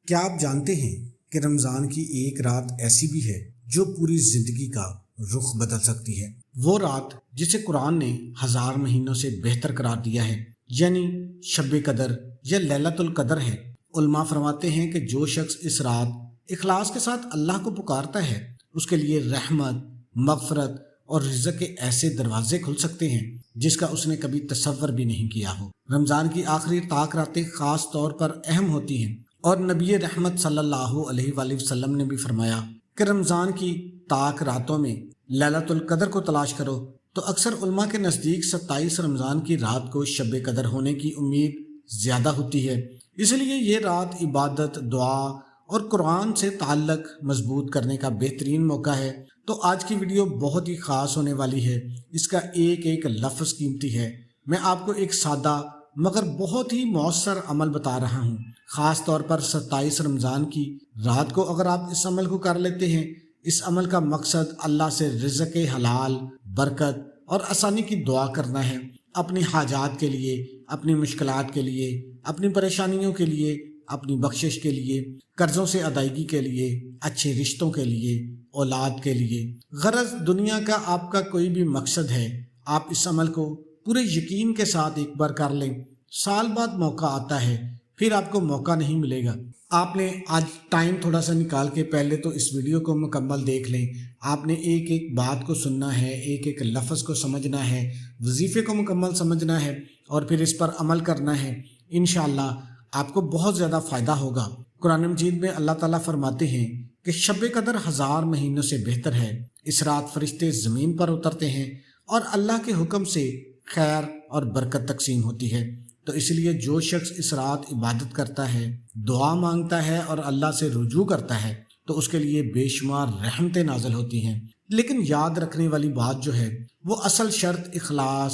کیا آپ جانتے ہیں کہ رمضان کی ایک رات ایسی بھی ہے جو پوری زندگی کا رخ بدل سکتی ہے؟ وہ رات جسے قرآن نے 1000 مہینوں سے بہتر قرار دیا ہے، یعنی شب قدر یا لیلۃ القدر ہے۔ علماء فرماتے ہیں کہ جو شخص اس رات اخلاص کے ساتھ اللہ کو پکارتا ہے، اس کے لیے رحمت، مغفرت اور رزق کے ایسے دروازے کھل سکتے ہیں جس کا اس نے کبھی تصور بھی نہیں کیا ہو۔ رمضان کی آخری طاق راتیں خاص طور پر اہم ہوتی ہیں، اور نبی رحمت صلی اللہ علیہ وآلہ وسلم نے بھی فرمایا کہ رمضان کی طاق راتوں میں لیلۃ القدر کو تلاش کرو۔ تو اکثر علماء کے نزدیک 27 رمضان کی رات کو شب قدر ہونے کی امید زیادہ ہوتی ہے، اس لیے یہ رات عبادت، دعا اور قرآن سے تعلق مضبوط کرنے کا بہترین موقع ہے۔ تو آج کی ویڈیو بہت ہی خاص ہونے والی ہے، اس کا ایک ایک لفظ قیمتی ہے۔ میں آپ کو ایک سادہ مگر بہت ہی مؤثر عمل بتا رہا ہوں۔ خاص طور پر 27 رمضان کی رات کو اگر آپ اس عمل کو کر لیتے ہیں، اس عمل کا مقصد اللہ سے رزق حلال، برکت اور آسانی کی دعا کرنا ہے، اپنی حاجات کے لیے، اپنی مشکلات کے لیے، اپنی پریشانیوں کے لیے، اپنی بخشش کے لیے، قرضوں سے ادائیگی کے لیے، اچھے رشتوں کے لیے، اولاد کے لیے۔ غرض دنیا کا آپ کا کوئی بھی مقصد ہے، آپ اس عمل کو پورے یقین کے ساتھ ایک بار کر لیں۔ سال بعد موقع آتا ہے، پھر آپ کو موقع نہیں ملے گا۔ آپ نے آج ٹائم تھوڑا سا نکال کے پہلے تو اس ویڈیو کو مکمل دیکھ لیں۔ آپ نے ایک ایک بات کو سننا ہے، ایک ایک لفظ کو سمجھنا ہے، وظیفے کو مکمل سمجھنا ہے اور پھر اس پر عمل کرنا ہے۔ انشاءاللہ آپ کو بہت زیادہ فائدہ ہوگا۔ قرآن مجید میں اللہ تعالیٰ فرماتے ہیں کہ شب قدر 1000 مہینوں سے بہتر ہے۔ اس رات فرشتے زمین پر اترتے ہیں اور اللہ کے حکم سے خیر اور برکت تقسیم ہوتی ہے۔ تو اس لیے جو شخص اس رات عبادت کرتا ہے، دعا مانگتا ہے اور اللہ سے رجوع کرتا ہے تو اس کے لیے بے شمار رحمتیں نازل ہوتی ہیں۔ لیکن یاد رکھنے والی بات جو ہے وہ اصل شرط اخلاص،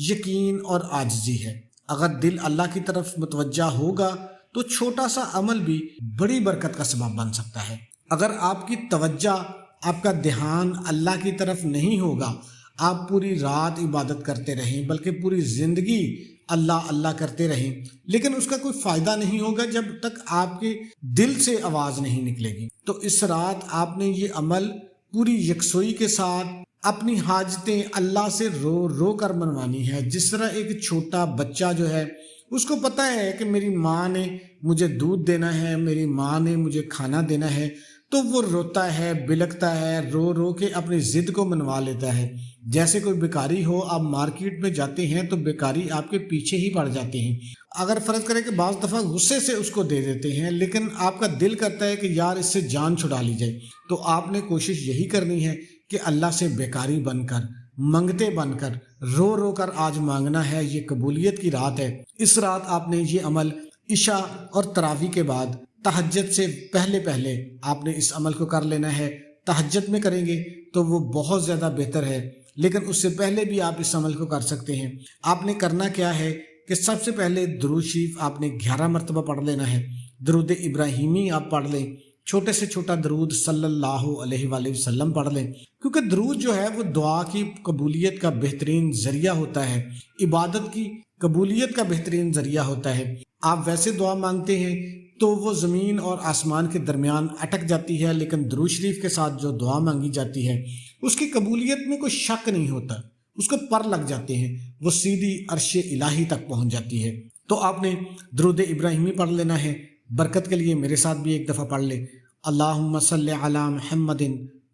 یقین اور عاجزی ہے۔ اگر دل اللہ کی طرف متوجہ ہوگا تو چھوٹا سا عمل بھی بڑی برکت کا سبب بن سکتا ہے۔ اگر آپ کی توجہ، آپ کا دھیان اللہ کی طرف نہیں ہوگا، آپ پوری رات عبادت کرتے رہیں بلکہ پوری زندگی اللہ اللہ کرتے رہیں، لیکن اس کا کوئی فائدہ نہیں ہوگا جب تک آپ کے دل سے آواز نہیں نکلے گی۔ تو اس رات آپ نے یہ عمل پوری یکسوئی کے ساتھ اپنی حاجتیں اللہ سے رو رو کر منوانی ہے۔ جس طرح ایک چھوٹا بچہ جو ہے اس کو پتہ ہے کہ میری ماں نے مجھے دودھ دینا ہے، میری ماں نے مجھے کھانا دینا ہے، تو وہ روتا ہے، بلکتا ہے، رو رو کے اپنی ضد کو منوا لیتا ہے۔ جیسے کوئی بیکاری ہو، آپ مارکیٹ میں جاتے ہیں تو بیکاری آپ کے پیچھے ہی پڑ جاتے ہیں۔ اگر فرض کریں کہ بعض دفعہ غصے سے اس کو دے دیتے ہیں، لیکن آپ کا دل کرتا ہے کہ یار اس سے جان چھڑا لی جائے، تو آپ نے کوشش یہی کرنی ہے کہ اللہ سے بیکاری بن کر، منگتے بن کر، رو رو کر آج مانگنا ہے۔ یہ قبولیت کی رات ہے۔ اس رات آپ نے یہ عمل عشاء اور تراویح کے بعد، تہجد سے پہلے آپ نے اس عمل کو کر لینا ہے۔ تہجد میں کریں گے تو وہ بہت زیادہ بہتر ہے، لیکن اس سے پہلے بھی آپ اس عمل کو کر سکتے ہیں۔ آپ نے کرنا کیا ہے کہ سب سے پہلے درود شریف آپ نے 11 مرتبہ پڑھ لینا ہے۔ درود ابراہیمی آپ پڑھ لیں، چھوٹے سے چھوٹا درود صلی اللہ علیہ وآلہ وسلم پڑھ لیں، کیونکہ درود جو ہے وہ دعا کی قبولیت کا بہترین ذریعہ ہوتا ہے، عبادت کی قبولیت کا بہترین ذریعہ ہوتا ہے۔ آپ ویسے دعا مانگتے ہیں تو وہ زمین اور آسمان کے درمیان اٹک جاتی ہے، لیکن درود شریف کے ساتھ جو دعا مانگی جاتی ہے اس کی قبولیت میں کوئی شک نہیں ہوتا، اس کو پر لگ جاتے ہیں، وہ سیدھی عرش الہی تک پہنچ جاتی ہے۔ تو آپ نے درود ابراہیمی پڑھ لینا ہے۔ برکت کے لیے میرے ساتھ بھی ایک دفعہ پڑھ لیں، اللہم صلی علی محمد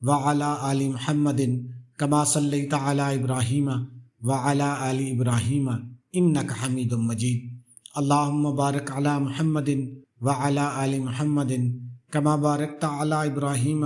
وعلی آل محمد کما صلیت علی ابراہیم وعلی آل ابراہیم انک حمید مجید، اللہم بارک علی محمد وعلی آل محمد کما بارکت علی ابراہیم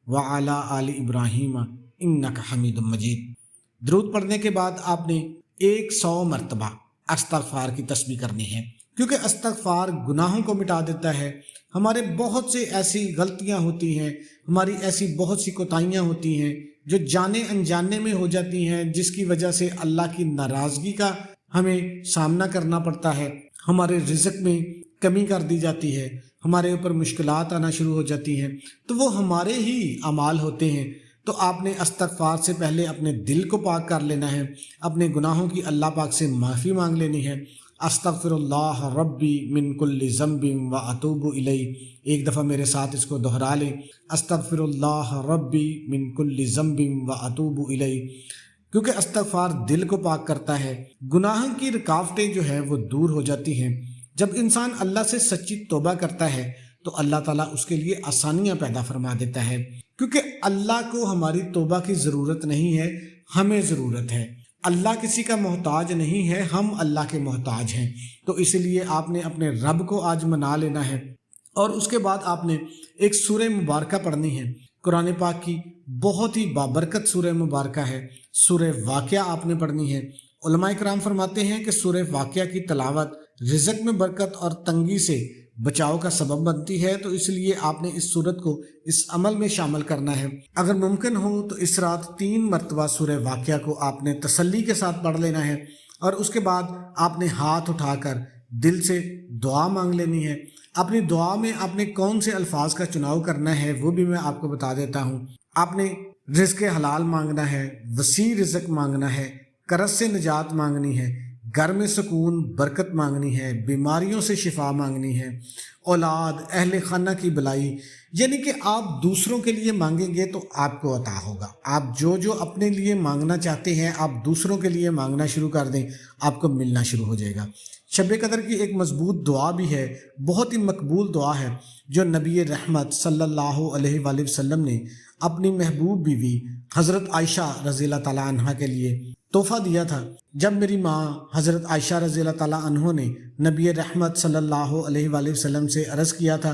وعلی آل ابراہیم انک حمید مجید۔ درود پڑھنے کے بعد آپ نے 100 مرتبہ استغفار کی تسبیح کرنی ہے، کیونکہ استغفار گناہوں کو مٹا دیتا ہے۔ ہمارے بہت سے ایسی غلطیاں ہوتی ہیں، ہماری ایسی بہت سی کوتاہیاں ہوتی ہیں جو جانے انجانے میں ہو جاتی ہیں، جس کی وجہ سے اللہ کی ناراضگی کا ہمیں سامنا کرنا پڑتا ہے، ہمارے رزق میں کمی کر دی جاتی ہے، ہمارے اوپر مشکلات آنا شروع ہو جاتی ہیں، تو وہ ہمارے ہی اعمال ہوتے ہیں۔ تو آپ نے استغفار سے پہلے اپنے دل کو پاک کر لینا ہے، اپنے گناہوں کی اللہ پاک سے معافی مانگ لینی ہے۔ استغفراللہ ربی من کل ذنب و اتوب الیہ، ایک دفعہ میرے ساتھ اس کو دہرا لیں، استغفراللہ ربی من کل ذنب و اتوب الیہ، کیونکہ استغفار دل کو پاک کرتا ہے، گناہ کی رکاوٹیں جو ہے وہ دور ہو جاتی ہیں۔ جب انسان اللہ سے سچی توبہ کرتا ہے تو اللہ تعالیٰ اس کے لیے آسانیاں پیدا فرما دیتا ہے، کیونکہ اللہ کو ہماری توبہ کی ضرورت نہیں ہے، ہمیں ضرورت ہے۔ اللہ کسی کا محتاج نہیں ہے، ہم اللہ کے محتاج ہیں۔ تو اس لیے آپ نے اپنے رب کو آج منا لینا ہے، اور اس کے بعد آپ نے ایک سورہ مبارکہ پڑھنی ہے، قرآن پاک کی بہت ہی بابرکت سورہ مبارکہ ہے، سورہ واقعہ آپ نے پڑھنی ہے۔ علماء کرام فرماتے ہیں کہ سورہ واقعہ کی تلاوت رزق میں برکت اور تنگی سے بچاؤ کا سبب بنتی ہے، تو اس لیے آپ نے اس سورت کو اس عمل میں شامل کرنا ہے۔ اگر ممکن ہو تو اس رات 3 مرتبہ سورہ واقعہ کو آپ نے تسلی کے ساتھ پڑھ لینا ہے، اور اس کے بعد آپ نے ہاتھ اٹھا کر دل سے دعا مانگ لینی ہے۔ اپنی دعا میں آپ نے کون سے الفاظ کا چناؤ کرنا ہے وہ بھی میں آپ کو بتا دیتا ہوں۔ آپ نے رزق حلال مانگنا ہے، وسیع رزق مانگنا ہے، قرض سے نجات مانگنی ہے، گھر میں سکون برکت مانگنی ہے، بیماریوں سے شفا مانگنی ہے، اولاد اہل خانہ کی بلائی، یعنی کہ آپ دوسروں کے لیے مانگیں گے تو آپ کو عطا ہوگا۔ آپ جو اپنے لیے مانگنا چاہتے ہیں آپ دوسروں کے لیے مانگنا شروع کر دیں، آپ کو ملنا شروع ہو جائے گا۔ شب قدر کی ایک مضبوط دعا بھی ہے، بہت ہی مقبول دعا ہے، جو نبی رحمت صلی اللہ علیہ وآلہ وسلم نے اپنی محبوب بیوی حضرت عائشہ رضی اللہ تعالیٰ عنہ کے لیے تحفہ دیا تھا۔ جب میری ماں حضرت عائشہ رضی اللہ تعالیٰ عنہ نے نبی رحمت صلی اللہ علیہ وآلہ وسلم سے عرض کیا تھا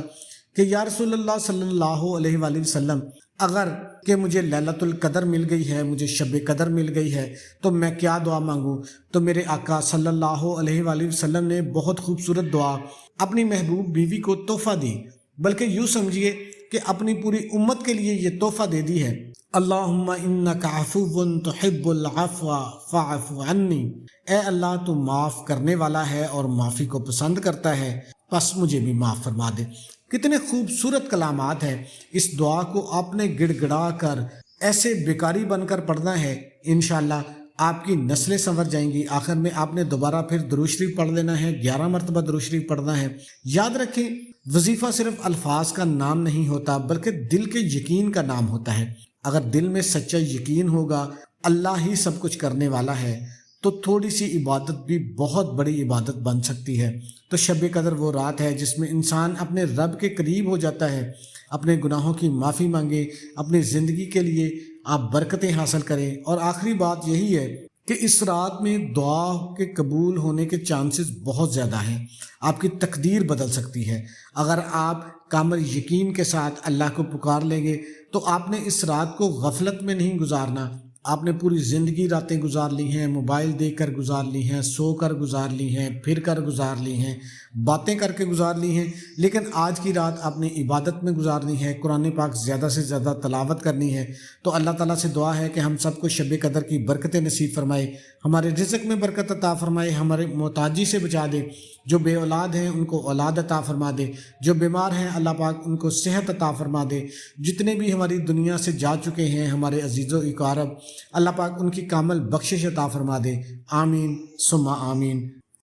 کہ یا رسول اللہ صلی اللہ علیہ وآلہ وسلم، اگر کہ مجھے لیلۃ القدر مل گئی ہے، مجھے شب قدر مل گئی ہے، تو میں کیا دعا مانگوں؟ تو میرے آقا صلی اللہ علیہ وآلہ وسلم نے بہت خوبصورت دعا اپنی محبوب بیوی کو تحفہ دی، بلکہ یوں سمجھیے کہ اپنی پوری امت کے لیے یہ تحفہ دے دی ہے۔ اللہم انک عفو تحب العفو فاعف عنی، اے اللہ تو معاف کرنے والا ہے اور معافی کو پسند کرتا ہے، پس مجھے بھی معاف فرما دے۔ کتنے خوبصورت کلامات ہیں۔ اس دعا کو آپ نے گڑ گڑا کر ایسے بیکاری بن کر پڑھنا ہے، انشاءاللہ آپ کی نسلیں سنور جائیں گی۔ آخر میں آپ نے دوبارہ پھر درود شریف پڑھ لینا ہے، 11 مرتبہ درود شریف پڑھنا ہے۔ یاد رکھیں، وظیفہ صرف الفاظ کا نام نہیں ہوتا بلکہ دل کے یقین کا نام ہوتا ہے۔ اگر دل میں سچا یقین ہوگا اللہ ہی سب کچھ کرنے والا ہے تو تھوڑی سی عبادت بھی بہت بڑی عبادت بن سکتی ہے۔ تو شب قدر وہ رات ہے جس میں انسان اپنے رب کے قریب ہو جاتا ہے، اپنے گناہوں کی معافی مانگے، اپنی زندگی کے لیے آپ برکتیں حاصل کریں۔ اور آخری بات یہی ہے کہ اس رات میں دعا کے قبول ہونے کے چانسز بہت زیادہ ہیں، آپ کی تقدیر بدل سکتی ہے۔ اگر آپ کامل یقین کے ساتھ اللہ کو پکار لیں گے تو آپ نے اس رات کو غفلت میں نہیں گزارنا۔ آپ نے پوری زندگی راتیں گزار لی ہیں، موبائل دیکھ کر گزار لی ہیں، سو کر گزار لی ہیں، پھر کر گزار لی ہیں، باتیں کر کے گزار لی ہیں، لیکن آج کی رات آپ نے عبادت میں گزارنی ہے، قرآن پاک زیادہ سے زیادہ تلاوت کرنی ہے۔ تو اللہ تعالیٰ سے دعا ہے کہ ہم سب کو شب قدر کی برکتیں نصیب فرمائے، ہمارے رزق میں برکت عطا فرمائے، ہمارے محتاجی سے بچا دے، جو بے اولاد ہیں ان کو اولاد عطا فرما دے، جو بیمار ہیں اللہ پاک ان کو صحت عطا فرما دے، جتنے بھی ہماری دنیا سے جا چکے ہیں ہمارے عزیز و اقارب، اللہ پاک ان کی کامل بخشش عطا فرما دے۔ آمین ثم آمین۔